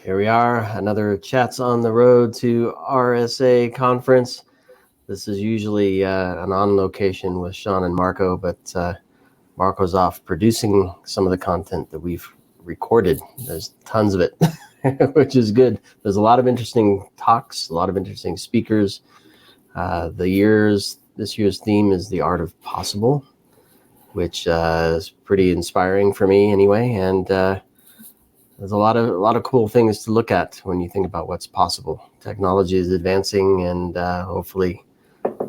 Here we are, another Chats on the Road to RSA conference. This is usually an on location with Sean and Marco, but Marco's off producing some of the content that we've recorded. There's tons of it, which is good. There's a lot of interesting talks, a lot of interesting speakers. This year's theme is the art of possible, which is pretty inspiring for me anyway. And there's a lot of cool things to look at when you think about what's possible. Technology is advancing, and hopefully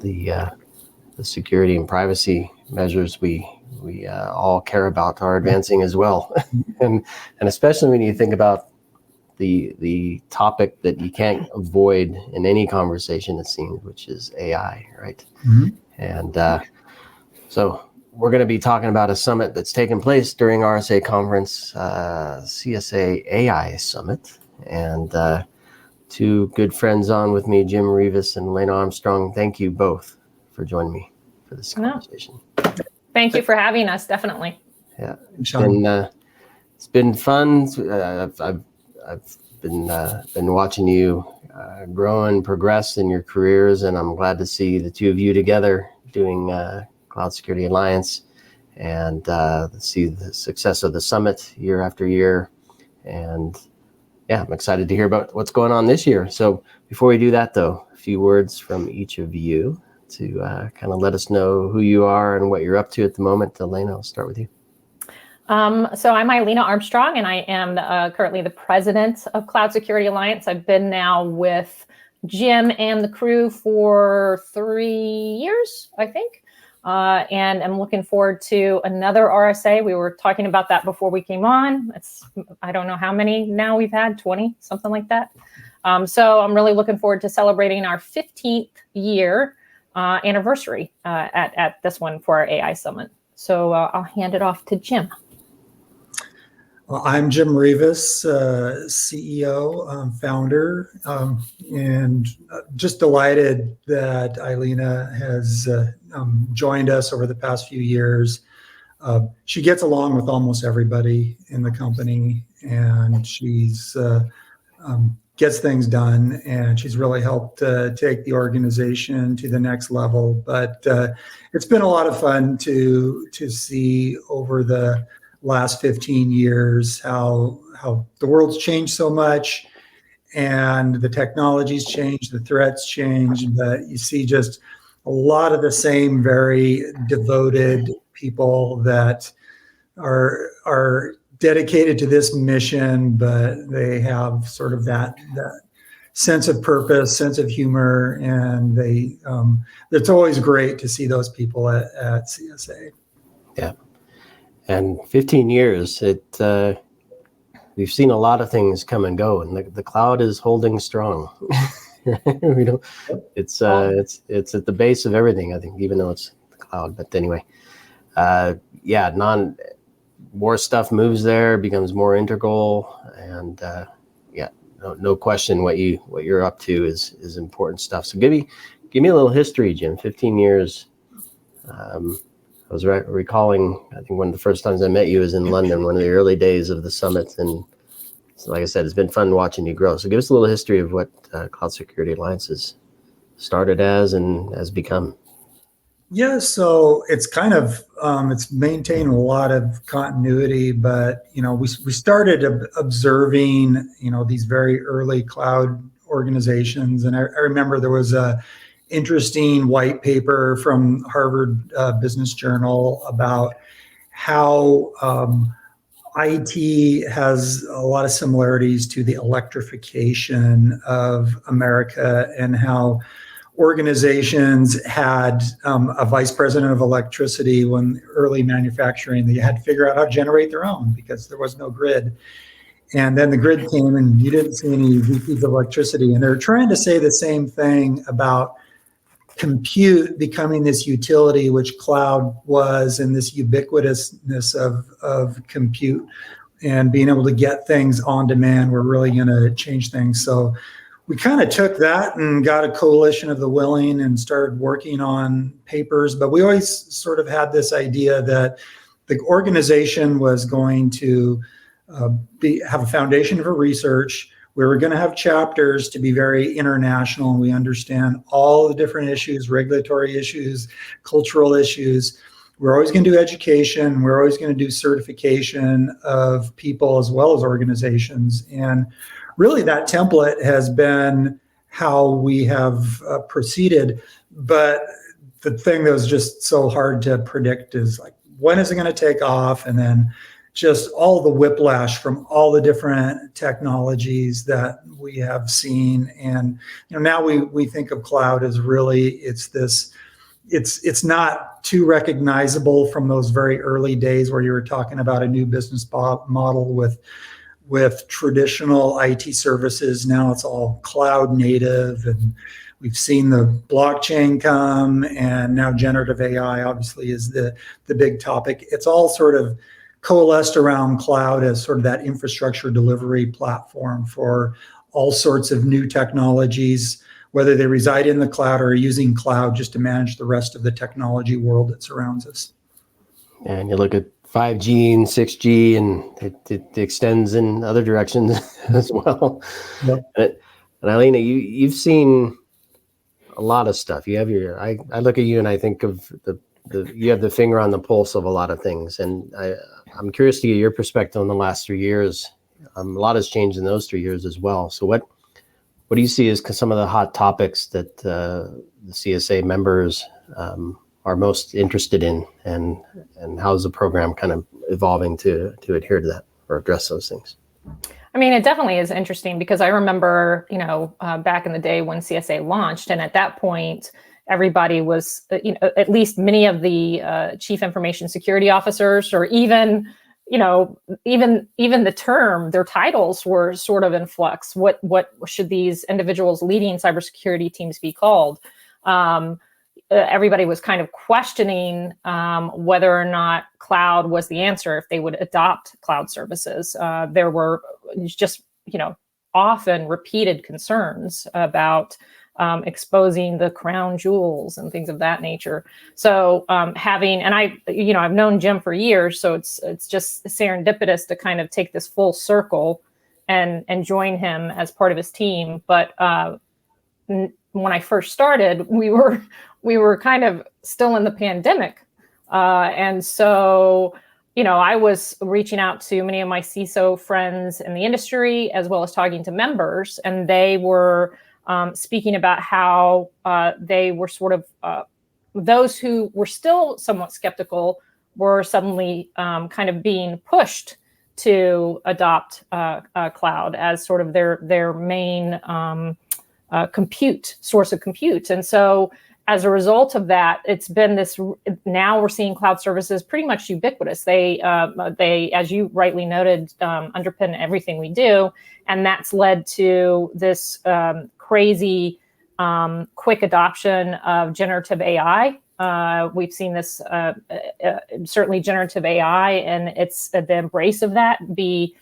the security and privacy measures we all care about are advancing as well. and especially when you think about the topic that you can't avoid in any conversation, it seems, which is AI, right? Mm-hmm. And so we're going to be talking about a summit that's taken place during RSA conference, CSA AI Summit. And two good friends on with me, Jim Reavis and Illena Armstrong. Thank you both for joining me for this conversation. Thank you for having us, definitely. Yeah, it's been fun. I've been watching you grow and progress in your careers, and I'm glad to see the two of you together doing Cloud Security Alliance, and see the success of the summit year after year. And yeah, I'm excited to hear about what's going on this year. So before we do that, though, a few words from each of you to kind of let us know who you are and what you're up to at the moment. Illena, I'll start with you. So I'm Illena Armstrong, and I am currently the president of Cloud Security Alliance. I've been now with Jim and the crew for 3 years, I think. And I'm looking forward to another RSA. We were talking about that before we came on. I don't know how many now we've had, 20, something like that. So I'm really looking forward to celebrating our 15th year anniversary at this one for our AI Summit. So I'll hand it off to Jim. Well, I'm Jim Reavis, CEO, founder, and just delighted that Illena has joined us over the past few years. She gets along with almost everybody in the company, and she's gets things done, and she's really helped take the organization to the next level. But it's been a lot of fun to see over the last 15 years how the world's changed so much, and the technology's changed, the threats changed, but you see just a lot of the same very devoted people that are dedicated to this mission, but they have sort of that sense of purpose, sense of humor, and it's always great to see those people at CSA. Yeah. And 15 years, we've seen a lot of things come and go, and the cloud is holding strong. It's at the base of everything, I think, even though it's the cloud. But anyway, more stuff moves there, becomes more integral, and no question what you're up to is important stuff. So give me a little history, Jim. 15 years. I was recalling, I think one of the first times I met you was in London, one of the early days of the summit. And so, like I said, it's been fun watching you grow. So give us a little history of what Cloud Security Alliance has started as and has become. Yeah, so it's kind of, it's maintained a lot of continuity, but, we started observing, these very early cloud organizations. And I remember there was a interesting white paper from Harvard Business Journal about how IT has a lot of similarities to the electrification of America, and how organizations had a vice president of electricity when early manufacturing, they had to figure out how to generate their own because there was no grid. And then the grid came and you didn't see any VPs of electricity. And they're trying to say the same thing about compute becoming this utility, which cloud was, and this ubiquitousness of compute and being able to get things on demand were really going to change things. So we kind of took that and got a coalition of the willing and started working on papers. But we always sort of had this idea that the organization was going to have a foundation for research. we're going to have chapters to be very international, and we understand all the different issues, regulatory issues, cultural issues. We're always going to do education. We're always going to do certification of people as well as organizations. And really that template has been how we have proceeded. But the thing that was just so hard to predict is like, when is it going to take off? And then just all the whiplash from all the different technologies that we have seen. And now we think of cloud as really, it's not too recognizable from those very early days where you were talking about a new business model with traditional IT services. Now it's all cloud native, and we've seen the blockchain come, and now generative AI obviously is the big topic. It's all sort of coalesced around cloud as sort of that infrastructure delivery platform for all sorts of new technologies, whether they reside in the cloud or are using cloud just to manage the rest of the technology world that surrounds us. And you look at 5G and 6G, and it extends in other directions as well. Yep. And Illena, you've seen a lot of stuff. You have I look at you and I think of you have the finger on the pulse of a lot of things. And I'm curious to get your perspective on the last 3 years. A lot has changed in those 3 years as well. So what do you see as some of the hot topics that the CSA members are most interested in, and how's the program kind of evolving to adhere to that or address those things? I mean, it definitely is interesting because I remember, back in the day when CSA launched, and at that point, everybody was, at least many of the chief information security officers, or even the term, their titles were sort of in flux. What should these individuals leading cybersecurity teams be called? Everybody was kind of questioning whether or not cloud was the answer, if they would adopt cloud services. There were just, often repeated concerns about exposing the crown jewels and things of that nature. So I've known Jim for years, so it's just serendipitous to kind of take this full circle and join him as part of his team. But when I first started, we were kind of still in the pandemic. And so, I was reaching out to many of my CISO friends in the industry, as well as talking to members, and they were speaking about how they were sort of, those who were still somewhat skeptical were suddenly kind of being pushed to adopt cloud as sort of their main source of compute. And so as a result of that, it's been this, now we're seeing cloud services pretty much ubiquitous. They, as you rightly noted, underpin everything we do. And that's led to this crazy quick adoption of generative AI. We've seen this, certainly generative AI, and it's the embrace of that be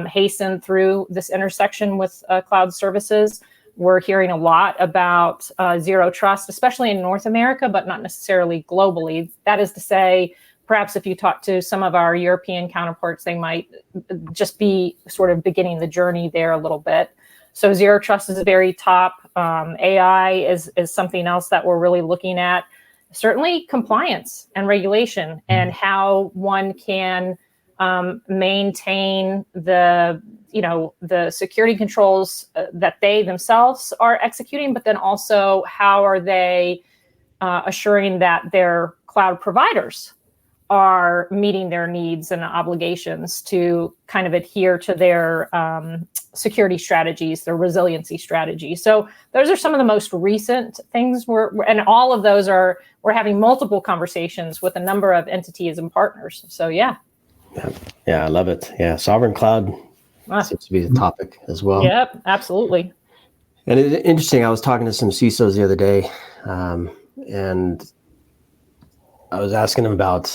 hastened through this intersection with cloud services. We're hearing a lot about zero trust, especially in North America, but not necessarily globally. That is to say, perhaps if you talk to some of our European counterparts, they might just be sort of beginning the journey there a little bit. So zero trust is very top. AI is something else that we're really looking at. Certainly compliance and regulation, and how one can maintain the security controls that they themselves are executing, but then also how are they assuring that their cloud providers are meeting their needs and obligations to kind of adhere to their security strategies, their resiliency strategies. So those are some of the most recent things and all of those we're having multiple conversations with a number of entities and partners. So yeah. Yeah, I love it. Yeah, sovereign cloud seems to be the topic as well. Yep, absolutely. And it's interesting. I was talking to some CISOs the other day, and I was asking them about,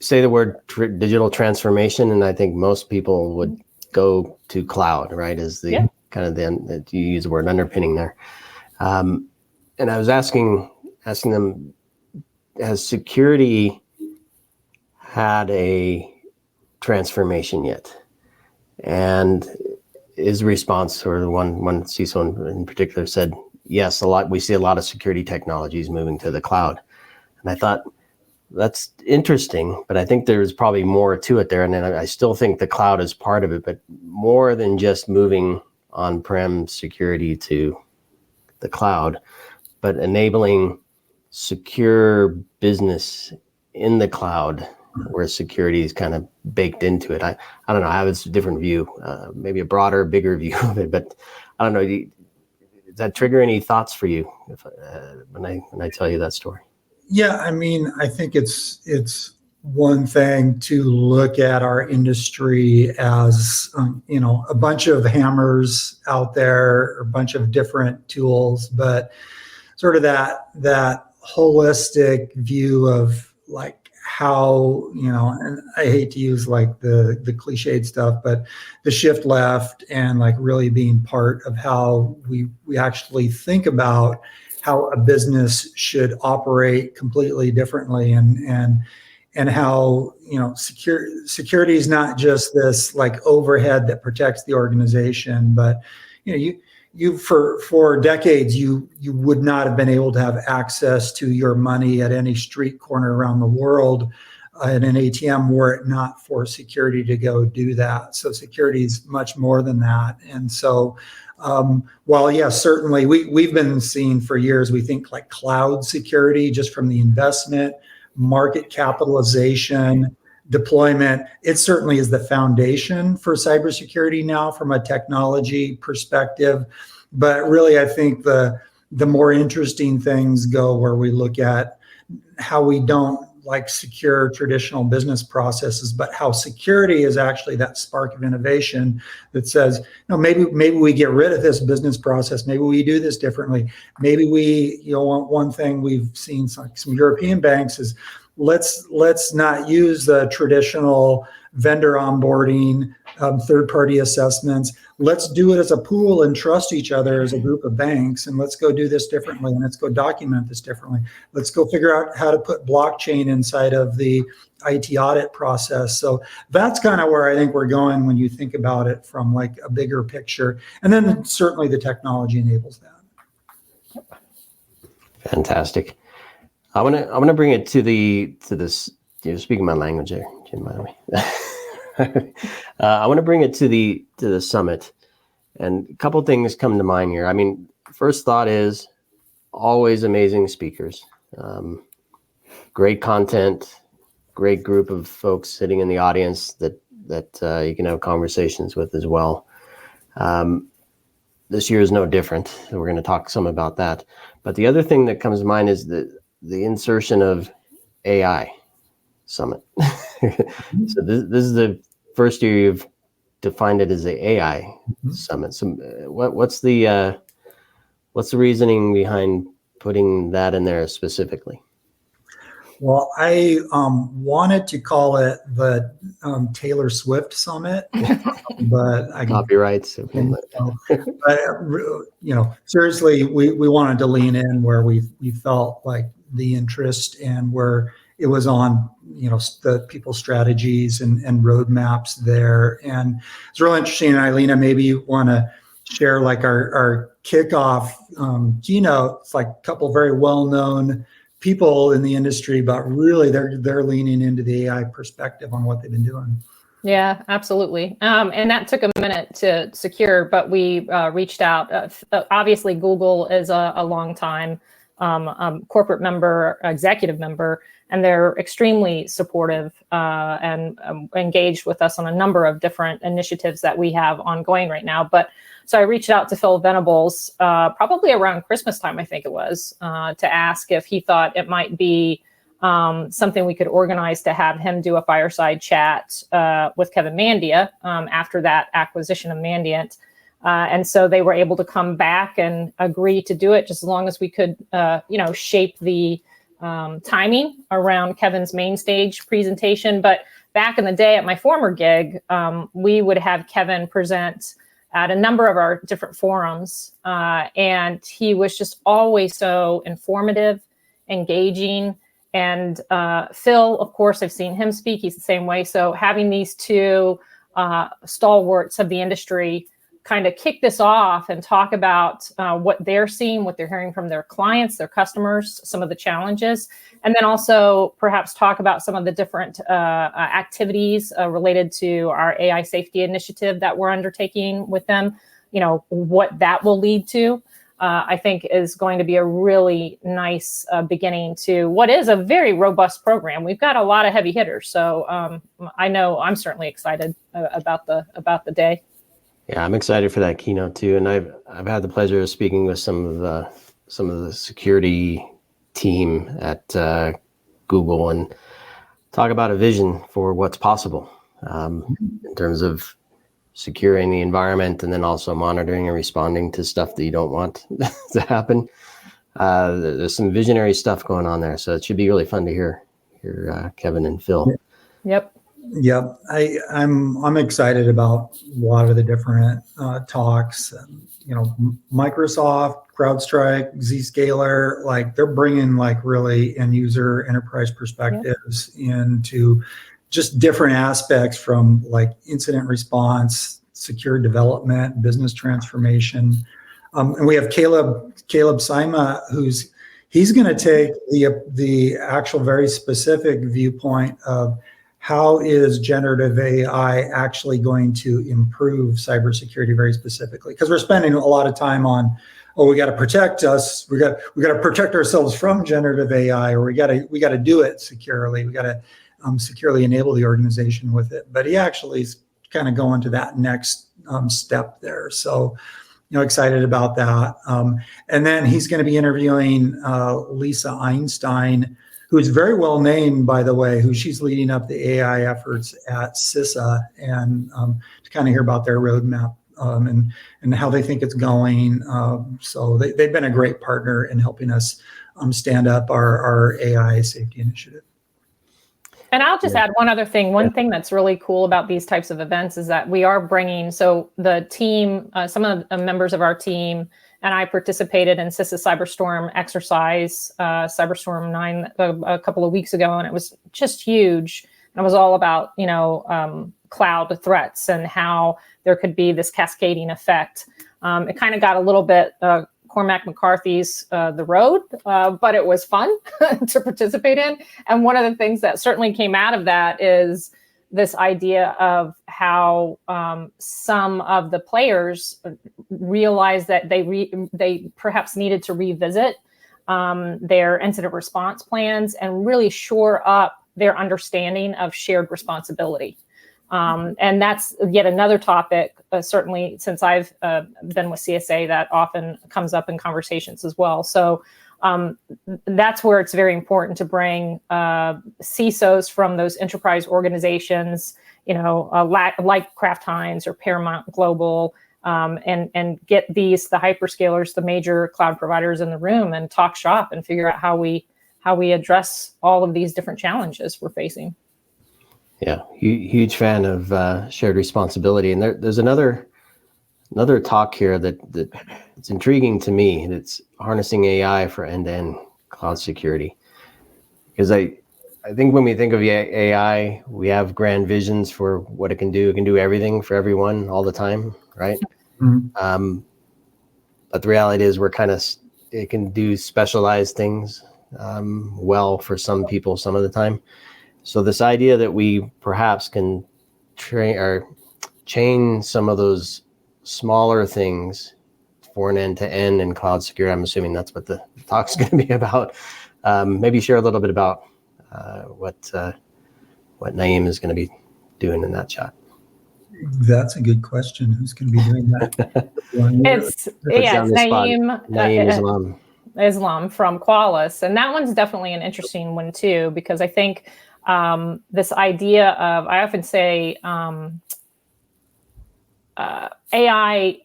say the word digital transformation, and I think most people would go to cloud, right? As the kind of that you use the word underpinning there. And I was asking them, has security had a transformation yet? And his response, or the one CISO in particular, said, yes, we see a lot of security technologies moving to the cloud. And I thought, that's interesting, but I think there's probably more to it there. And then I still think the cloud is part of it, but more than just moving on-prem security to the cloud, but enabling secure business in the cloud where security is kind of baked into it. I don't know. I have a different view, maybe a broader, bigger view of it, but I don't know. Does that trigger any thoughts for you when I tell you that story? Yeah, I mean, I think it's one thing to look at our industry as a bunch of hammers out there, a bunch of different tools, but sort of that holistic view of like how, and I hate to use like the cliched stuff, but the shift left and like really being part of how we actually think about how a business should operate completely differently, and how security is not just this like overhead that protects the organization, but you for decades you would not have been able to have access to your money at any street corner around the world in an ATM were it not for security to go do that. So security is much more than that, and so. While yes, certainly we've been seeing for years, we think like cloud security, just from the investment, market capitalization, deployment, it certainly is the foundation for cybersecurity now from a technology perspective. But really, I think the more interesting things go where we look at how we don't like secure traditional business processes, but how security is actually that spark of innovation that says, maybe we get rid of this business process. Maybe we do this differently. Maybe we, one thing we've seen some European banks is let's not use the traditional vendor onboarding, third-party assessments. Let's do it as a pool and trust each other as a group of banks, and let's go do this differently, and let's go document this differently. Let's go figure out how to put blockchain inside of the IT audit process. So that's kind of where I think we're going when you think about it from like a bigger picture. And then certainly the technology enables that. Fantastic. I want to bring it to this. You're speaking my language there, Jim. I want to bring it to the summit, and a couple things come to mind here. I mean, first thought is always amazing speakers, great content, great group of folks sitting in the audience that you can have conversations with as well. This year is no different. We're going to talk some about that. But the other thing that comes to mind is the insertion of AI summit. So this is the first year you've defined it as the AI summit. So what's the reasoning behind putting that in there specifically? Well, I wanted to call it the Taylor Swift Summit, but copyrights. Seriously, we wanted to lean in where we felt like the interest and where it was on, the people's strategies and roadmaps there. And it's really interesting. Illena, maybe you want to share like our kickoff keynote. It's like a couple very well-known people in the industry, but really they're leaning into the AI perspective on what they've been doing. Yeah, absolutely. And that took a minute to secure, but we reached out. Obviously, Google is a long time corporate member, executive member, and they're extremely supportive and engaged with us on a number of different initiatives that we have ongoing right now. But so I reached out to Phil Venables probably around Christmas time, I think it was, to ask if he thought it might be something we could organize to have him do a fireside chat with Kevin Mandia after that acquisition of Mandiant. And so they were able to come back and agree to do it just as long as we could, shape the timing around Kevin's main stage presentation. But back in the day at my former gig, we would have Kevin present at a number of our different forums. And he was just always so informative, engaging. And Phil, of course, I've seen him speak. He's the same way. So having these two stalwarts of the industry kind of kick this off and talk about what they're seeing, what they're hearing from their clients, their customers, some of the challenges, and then also perhaps talk about some of the different activities related to our AI safety initiative that we're undertaking with them, what that will lead to. I think is going to be a really nice beginning to what is a very robust program. We've got a lot of heavy hitters, so I know I'm certainly excited about the day. Yeah, I'm excited for that keynote too, and I've had the pleasure of speaking with some of the security team at Google and talk about a vision for what's possible in terms of securing the environment and then also monitoring and responding to stuff that you don't want to happen. There's some visionary stuff going on there, so it should be really fun to hear Kevin and Phil. Yep. Yep, I'm excited about a lot of the different talks. Microsoft, CrowdStrike, Zscaler, like they're bringing like really end user enterprise perspectives into just different aspects from like incident response, secure development, business transformation. And we have Caleb Sima, he's going to take the actual very specific viewpoint of how is generative AI actually going to improve cybersecurity very specifically? Because we're spending a lot of time on, we got to protect us, we got to protect ourselves from generative AI, or we got to do it securely, we got to securely enable the organization with it. But he actually is kind of going to that next step there. So, excited about that. And then he's going to be interviewing Lisa Einstein, who is very well named, by the way, who she's leading up the AI efforts at CSA, and to kind of hear about their roadmap and how they think it's going. So they've been a great partner in helping us stand up our AI safety initiative. And I'll just add one other thing. One thing that's really cool about these types of events is that we are bringing, so the team, some of the members of our team and I participated in CISA Cyberstorm exercise, Cyberstorm 9 a couple of weeks ago, and it was just huge. And it was all about, cloud threats and how there could be this cascading effect. It kind of got a little bit Cormac McCarthy's The Road, but it was fun to participate in. And one of the things that certainly came out of that is this idea of how some of the players realized that they perhaps needed to revisit their incident response plans and really shore up their understanding of shared responsibility. And that's yet another topic, certainly since I've been with CSA, that often comes up in conversations as well. So that's where it's very important to bring CISOs from those enterprise organizations, like Kraft Heinz or Paramount Global, and get the hyperscalers, the major cloud providers in the room, and talk shop and figure out how we address all of these different challenges we're facing. Yeah, huge fan of shared responsibility, and there's another talk here that it's intriguing to me, and it's harnessing AI for end-to-end cloud security. Because I think when we think of AI, we have grand visions for what it can do. It can do everything for everyone all the time, right? Mm-hmm. But the reality is it can do specialized things well for some people some of the time. So this idea that we perhaps can chain some of those smaller things for an end-to-end in cloud security, I'm assuming that's what the talk's going to be about. Maybe share a little bit about what Naeem is going to be doing in that chat. That's a good question. Who's going to be doing that? It's Naeem Islam from Qualys, and that one's definitely an interesting one too, because I think this idea of, I often say, AI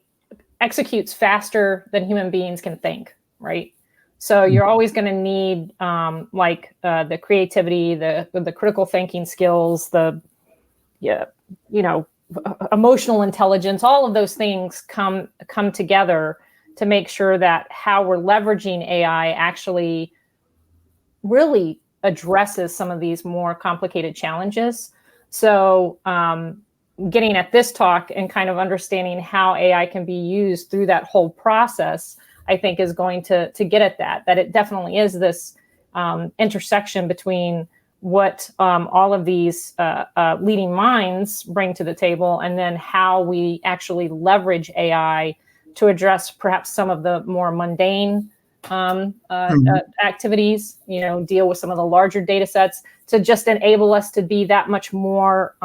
executes faster than human beings can think, right? So you're always going to need the creativity, the critical thinking skills, emotional intelligence. All of those things come together to make sure that how we're leveraging AI actually really addresses some of these more complicated challenges. So getting at this talk and kind of understanding how AI can be used through that whole process, I think is going to get at that it definitely is this intersection between what all of these leading minds bring to the table, and then how we actually leverage AI to address perhaps some of the more mundane activities, deal with some of the larger data sets to just enable us to be that much more,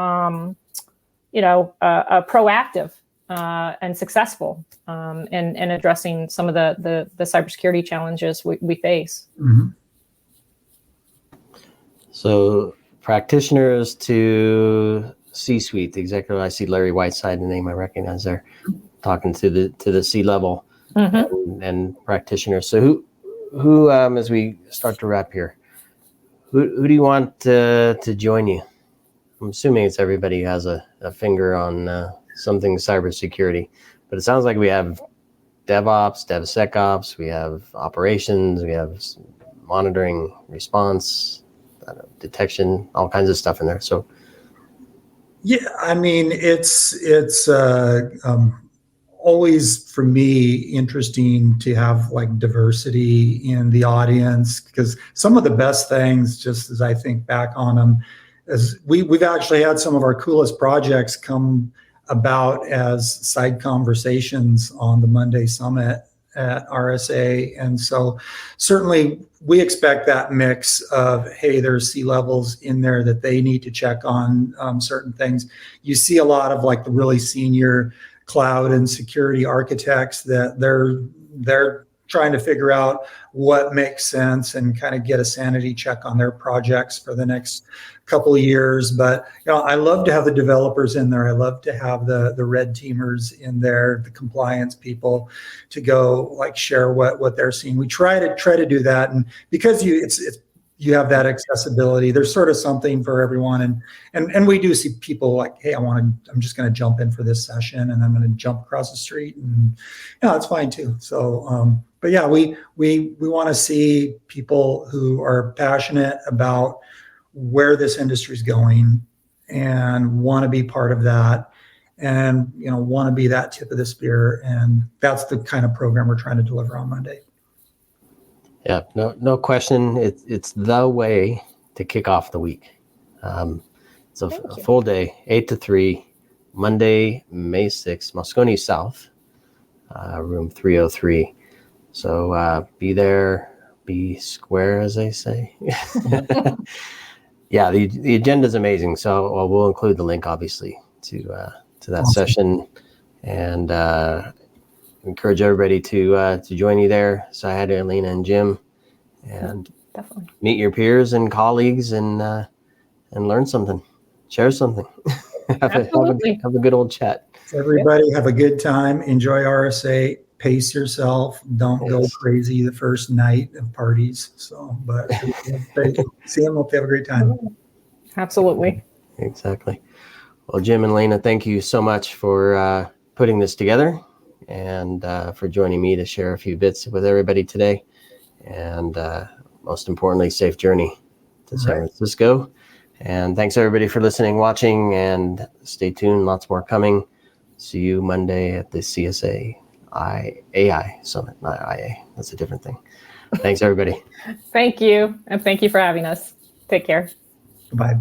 proactive and successful in addressing some of the cybersecurity challenges we face. Mm-hmm. So practitioners to C-suite, the executive, I see Larry Whiteside, the name I recognize there, talking to the C-level and practitioners. So who as we start to wrap here, who do you want to join you? I'm assuming it's everybody who has a finger on something cybersecurity, but it sounds like we have DevOps, DevSecOps, we have operations, we have monitoring, response, detection, all kinds of stuff in there. So, yeah, I mean, it's always for me interesting to have like diversity in the audience, because some of the best things, just as I think back on them, as we've actually had some of our coolest projects come about as side conversations on the Monday Summit at RSA. And so certainly we expect that mix of, hey, there's C-levels in there that they need to check on certain things. You see a lot of like the really senior cloud and security architects that they're trying to figure out what makes sense and kind of get a sanity check on their projects for the next couple of years. But I love to have the developers in there. I love to have the red teamers in there, the compliance people, to go like share what they're seeing. We try to do that, and because you have that accessibility, there's sort of something for everyone. And we do see people like, hey, I'm just going to jump in for this session, and I'm going to jump across the street, and that's fine too. So, but yeah, we want to see people who are passionate about where this industry is going and want to be part of that, and want to be that tip of the spear. And that's the kind of program we're trying to deliver on Monday. Yeah, no question. It's the way to kick off the week. It's a full day, 8 to 3, Monday, May 6th, Moscone South, room 303. So be there, be square, as they say. Yeah, the agenda is amazing. So we'll include the link, obviously, to that awesome session, and encourage everybody to join you there. So I had Illena and Jim, and definitely meet your peers and colleagues, and learn something, share something, have a good old chat. Everybody have a good time. Enjoy RSA. Pace yourself. Don't go crazy the first night of parties. So, but see them. Hope they have a great time. Absolutely. Exactly. Well, Jim and Illena, thank you so much for putting this together, and for joining me to share a few bits with everybody today. And most importantly, safe journey to San Francisco. And thanks everybody for listening, watching, and stay tuned. Lots more coming. See you Monday at the CSA AI Summit, not IA. That's a different thing. Thanks everybody. Thank you. And thank you for having us. Take care. Goodbye.